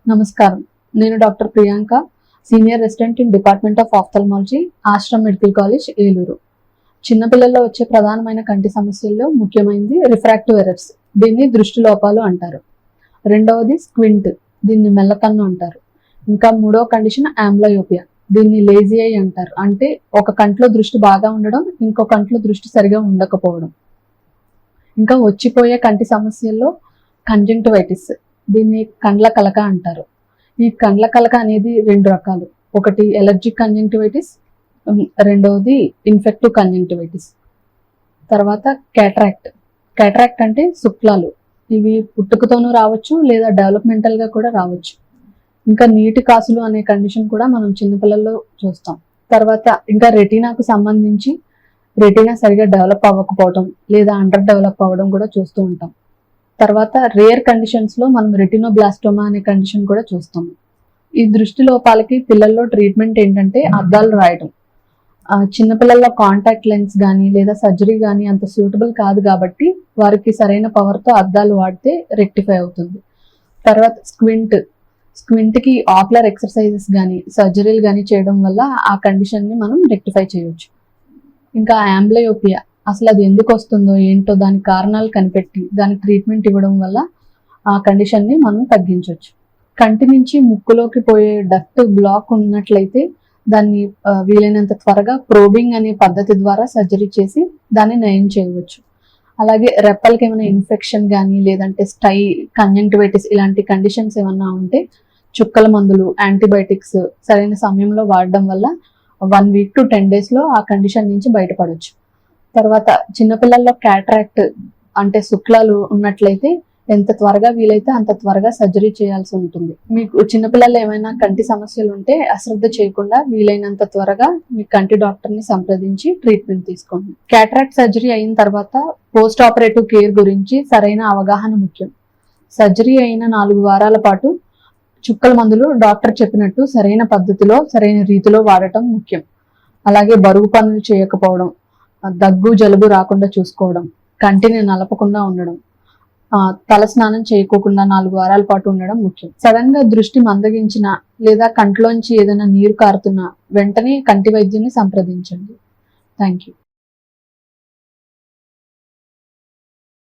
నమస్కారం. నేను doctor Priyanka, senior resident in department of ophthalmology, Ashram medical college, Eluru. చిన్నపిల్లల్లో వచ్చే ప్రధానమైన కంటి సమస్యల్లో ముఖ్యమైనది రిఫ్రాక్టివ్ ఎర్రర్స్, దీన్ని దృష్టి లోపాలు అంటారు. రెండవది స్క్వింట్, దీన్ని మెల్లకన్ను అంటారు. ఇంకా మూడవ కండిషన్ ఆంబ్లయోపియా, దీన్ని లేజీ ఐ అంటారు. అంటే ఒక కంట్లో దృష్టి బాగా ఉండడం, ఇంకో కంట్లో దృష్టి సరిగా ఉండకపోవడం. ఇంకా వచ్చిపోయే కంటి సమస్యల్లో కంజంక్టివైటిస్, దీన్ని కండ్ల కలక అంటారు. ఈ కండ్ల కలక అనేది రెండు రకాలు. ఒకటి ఎలర్జిక్ కంజంక్టివైటిస్, రెండవది ఇన్ఫెక్టివ్ కంజంక్టివైటిస్. తర్వాత క్యాటరాక్ట్ అంటే శుక్లాలు. ఇవి పుట్టుకతోనూ రావచ్చు లేదా డెవలప్మెంటల్గా కూడా రావచ్చు. ఇంకా నీటి కాసులు అనే కండిషన్ కూడా మనం చిన్నపిల్లల్లో చూస్తాం. తర్వాత ఇంకా రెటీనాకు సంబంధించి రెటీనా సరిగా డెవలప్ అవ్వకపోవడం లేదా అండర్ డెవలప్ అవ్వడం కూడా చూస్తూ ఉంటాం. తర్వాత రేర్ కండిషన్స్లో మనం రెటినోబ్లాస్టోమా అనే కండిషన్ కూడా చూస్తాం. ఈ దృష్టి లోపాలకి పిల్లల్లో ట్రీట్మెంట్ ఏంటంటే అద్దాలు రాయడం. చిన్నపిల్లల్లో కాంటాక్ట్ లెన్స్ కానీ లేదా సర్జరీ కానీ అంత సూటబుల్ కాదు కాబట్టి వారికి సరైన పవర్తో అద్దాలు వాడితే రెక్టిఫై అవుతుంది. తర్వాత స్క్వింట్కి ఆక్యులర్ ఎక్సర్సైజెస్ కానీ సర్జరీలు కానీ చేయడం వల్ల ఆ కండిషన్ని మనం రెక్టిఫై చేయొచ్చు. ఇంకా ఆంబ్లయోపియా, అసలు అది ఎందుకు వస్తుందో ఏంటో దాని కారణాలు కనిపెట్టి దానికి ట్రీట్మెంట్ ఇవ్వడం వల్ల ఆ కండిషన్ని మనం తగ్గించవచ్చు. కంటి నుంచి ముక్కులోకి పోయే డక్ట్ బ్లాక్ ఉన్నట్లయితే దాన్ని వీలైనంత త్వరగా ప్రోబింగ్ అనే పద్ధతి ద్వారా సర్జరీ చేసి దాన్ని నయం చేయవచ్చు. అలాగే రెప్పలకి ఏమైనా ఇన్ఫెక్షన్ కానీ లేదంటే కంజంక్టివైటిస్ ఇలాంటి కండిషన్స్ ఏమన్నా ఉంటే చుక్కల మందులు, యాంటీబయాటిక్స్ సరైన సమయంలో వాడడం వల్ల 1 week to 10 daysలో ఆ కండిషన్ నుంచి బయటపడవచ్చు. తర్వాత చిన్నపిల్లల్లో క్యాటరాక్ట్ అంటే శుక్లాలు ఉన్నట్లయితే ఎంత త్వరగా వీలైతే అంత త్వరగా సర్జరీ చేయాల్సి ఉంటుంది. మీకు చిన్నపిల్లల్లో ఏమైనా కంటి సమస్యలు ఉంటే అశ్రద్ధ చేయకుండా వీలైనంత త్వరగా మీ కంటి డాక్టర్ని సంప్రదించి ట్రీట్మెంట్ తీసుకోండి. క్యాటరాక్ట్ సర్జరీ అయిన తర్వాత పోస్ట్ ఆపరేటివ్ కేర్ గురించి సరైన అవగాహన ముఖ్యం. సర్జరీ అయిన 4 వారాల పాటు చుక్కల మందులు డాక్టర్ చెప్పినట్టు సరైన పద్ధతిలో సరైన రీతిలో వాడటం ముఖ్యం. అలాగే బరువు పనులు చేయకపోవడం, దగ్గు జలుబు రాకుండా చూసుకోవడం, కంటిని నలపకుండా ఉండడం, తల స్నానం చేయకోకుండా 4 వారాల పాటు ఉండడం ముఖ్యం. సడన్ గా దృష్టి మందగించిన లేదా కంట్లోంచి ఏదైనా నీరు కారుతున్నా వెంటనే కంటి వైద్యుని సంప్రదించండి. Thank you.